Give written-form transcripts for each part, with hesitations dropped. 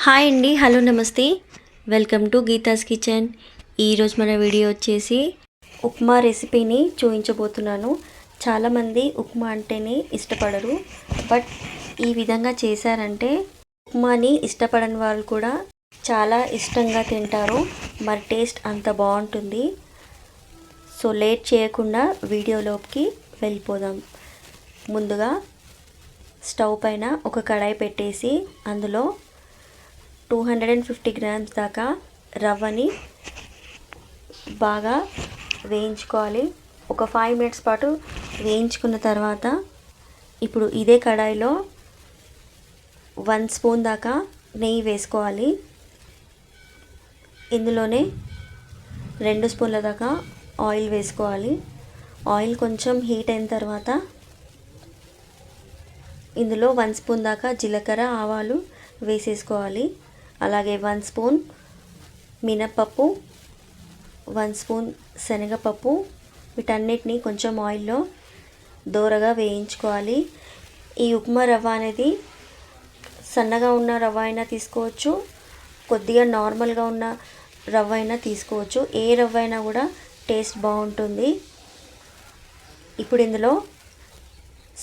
Hi అండి, hello, నమస్తే. Welcome to Geetha's kitchen. ఈరోజు మన వీడియో వచ్చేసి ఉప్మా రెసిపీని చూపించబోతున్నాను. చాలామంది ఉప్మా అంటేనే ఇష్టపడరు, బట్ ఈ విధంగా చేశారంటే ఉప్మాని ఇష్టపడని వాళ్ళు కూడా చాలా ఇష్టంగా తింటారు. మరి టేస్ట్ అంత బాగుంటుంది. సో లేట్ చేయకుండా వీడియోలోకి వెళ్ళిపోదాం. ముందుగా స్టవ్ పైన ఒక కడాయి పెట్టేసి అందులో 250 గ్రామ్స్ దాకా రవ్వని బాగా వేయించుకోవాలి. ఒక 5 మినిట్స్ పాటు వేయించుకున్న తర్వాత ఇప్పుడు ఇదే కడాయిలో 1 స్పూన్ దాకా నెయ్యి వేసుకోవాలి. ఇందులోనే 2 స్పూన్ల దాకా ఆయిల్ వేసుకోవాలి. ఆయిల్ కొంచెం హీట్ అయిన తర్వాత ఇందులో 1 స్పూన్ దాకా జీలకర్ర, ఆవాలు వేసేసుకోవాలి. అలాగే 1 స్పూన్ మినపప్పు, 1 స్పూన్ శనగపప్పు, వీటన్నిటిని కొంచెం ఆయిల్లో దోరగా వేయించుకోవాలి. ఈ ఉప్మా రవ్వ అనేది సన్నగా ఉన్న రవ్వ అయినా తీసుకోవచ్చు, కొద్దిగా నార్మల్గా ఉన్న రవ్వ అయినా తీసుకోవచ్చు. ఏ రవ్వ అయినా కూడా టేస్ట్ బాగుంటుంది. ఇప్పుడు ఇందులో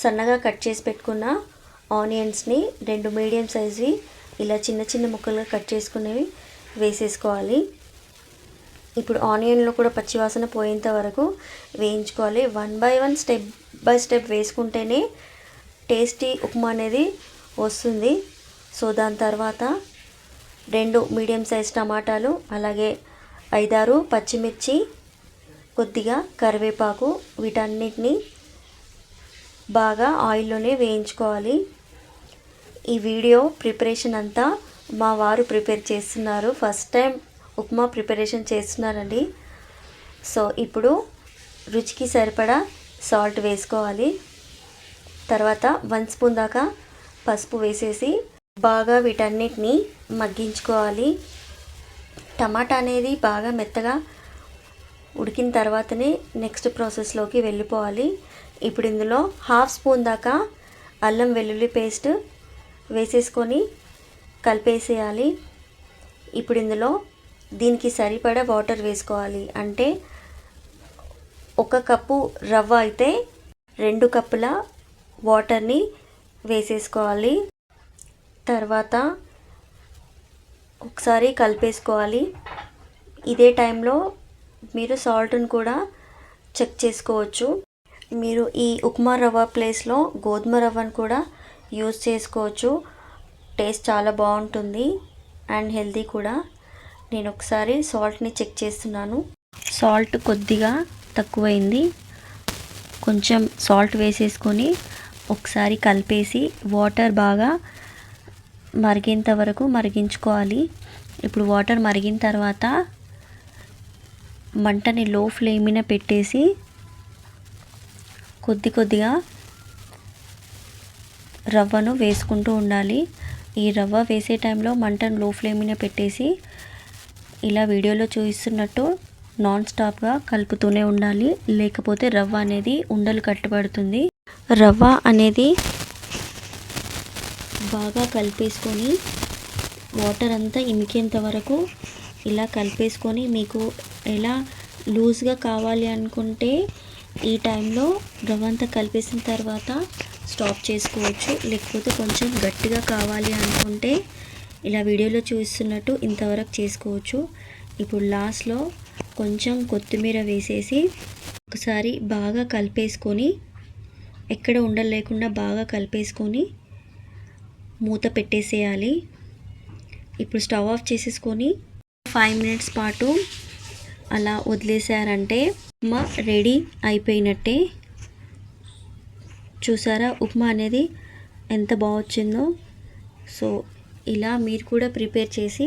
సన్నగా కట్ చేసి పెట్టుకున్న ఆనియన్స్ని 2 మీడియం సైజ్వి ఇలా చిన్న చిన్న ముక్కలుగా కట్ చేసుకునేవి వేసేసుకోవాలి. ఇప్పుడు ఆనియన్లో కూడా పచ్చివాసన పోయేంత వరకు వేయించుకోవాలి. 1 బై 1 స్టెప్ బై స్టెప్ వేసుకుంటేనే టేస్టీ ఉప్మా అనేది వస్తుంది. సో దాని తర్వాత 2 మీడియం సైజ్ టమాటాలు, అలాగే 5-6 పచ్చిమిర్చి, కొద్దిగా కరివేపాకు, వీటన్నిటిని బాగా ఆయిల్లోనే వేయించుకోవాలి. ఈ వీడియో ప్రిపరేషన్ అంతా మా వారు ప్రిపేర్ చేస్తున్నారు. ఫస్ట్ టైం ఉప్మా ప్రిపరేషన్ చేస్తున్నారండి. సో ఇప్పుడు రుచికి సరిపడా సాల్ట్ వేసుకోవాలి. తర్వాత 1 స్పూన్ దాకా పసుపు వేసేసి బాగా వీటన్నిటిని మగ్గించుకోవాలి. టమాటా అనేది బాగా మెత్తగా ఉడికిన తర్వాతనే నెక్స్ట్ ప్రాసెస్లోకి వెళ్ళిపోవాలి. ఇప్పుడు ఇందులో 1/2 స్పూన్ దాకా అల్లం వెల్లుల్లి పేస్ట్ వేసేసుకొని కలిపేసేయాలి. ఇప్పుడు ఇందులో దీనికి సరిపడా వాటర్ వేసుకోవాలి. అంటే 1 కప్పు రవ్వ అయితే 2 కప్పుల వాటర్ని వేసేసుకోవాలి. తర్వాత ఒకసారి కలిపేసుకోవాలి. ఇదే టైంలో మీరు సాల్ట్ని కూడా చెక్ చేసుకోవచ్చు. మీరు ఈ ఉప్మా రవ్వ ప్లేస్లో గోధుమ రవ్వను కూడా యూజ్ చేసుకోవచ్చు. టేస్ట్ చాలా బాగుంటుంది అండ్ హెల్తీ కూడా. నేను ఒకసారి సాల్ట్ని చెక్ చేస్తున్నాను. సాల్ట్ కొద్దిగా తక్కువైంది. కొంచెం సాల్ట్ వేసేసుకొని ఒకసారి కలిపేసి వాటర్ బాగా మరిగేంత వరకు మరిగించుకోవాలి. ఇప్పుడు వాటర్ మరిగిన తర్వాత మంటని లో ఫ్లేమ్ మీద పెట్టేసి కొద్దిగా రవ్వను వేసుకుంటూ ఉండాలి. ఈ రవ్వ వేసే టైంలో మంటను లో ఫ్లేమ్ మీద పెట్టేసి ఇలా వీడియోలో చూపిస్తున్నట్టు నాన్ స్టాప్గా కలుపుతూనే ఉండాలి. లేకపోతే రవ్వ అనేది ఉండలు కట్టుబడుతుంది. రవ్వ అనేది బాగా కలిపేసుకొని వాటర్ అంతా ఇమికేంత వరకు ఇలా కలిపేసుకొని మీకు ఎలా లూజ్గా కావాలి అనుకుంటే ఈ టైంలో రవ్వ అంతా కలిపేసిన తర్వాత స్టాప్ చేసుకోవచ్చు. లేకపోతే కొంచెం గట్టిగా కావాలి అనుకుంటే ఇలా వీడియోలో చూస్తున్నట్టు ఇంతవరకు చేసుకోవచ్చు. ఇప్పుడు లాస్ట్లో కొంచెం కొత్తిమీర వేసేసి ఒకసారి బాగా కలిపేసుకొని ఎక్కడ ఉండలు లేకుండా బాగా కలిపేసుకొని మూత పెట్టేసేయాలి. ఇప్పుడు స్టవ్ ఆఫ్ చేసేసుకొని 5 మినిట్స్ పాటు అలా వదిలేసారంటే ఉప్మా రెడీ అయిపోయినట్టే. చూసారా ఉప్మా అనేది ఎంత బాగొచ్చిందో. సో ఇలా మీరు కూడా ప్రిపేర్ చేసి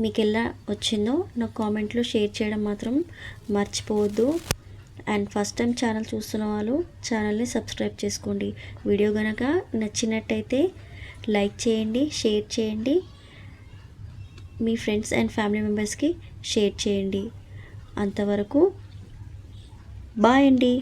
మీకు ఎలా వచ్చిందో నాకు కామెంట్లో షేర్ చేయడం మాత్రం మర్చిపోవద్దు. అండ్ ఫస్ట్ టైం ఛానల్ చూస్తున్న వాళ్ళు ఛానల్ని సబ్స్క్రైబ్ చేసుకోండి. వీడియో కనుక నచ్చినట్టయితే లైక్ చేయండి, షేర్ చేయండి, మీ ఫ్రెండ్స్ అండ్ ఫ్యామిలీ మెంబర్స్కి షేర్ చేయండి. అంతవరకు బాయ్ అండి.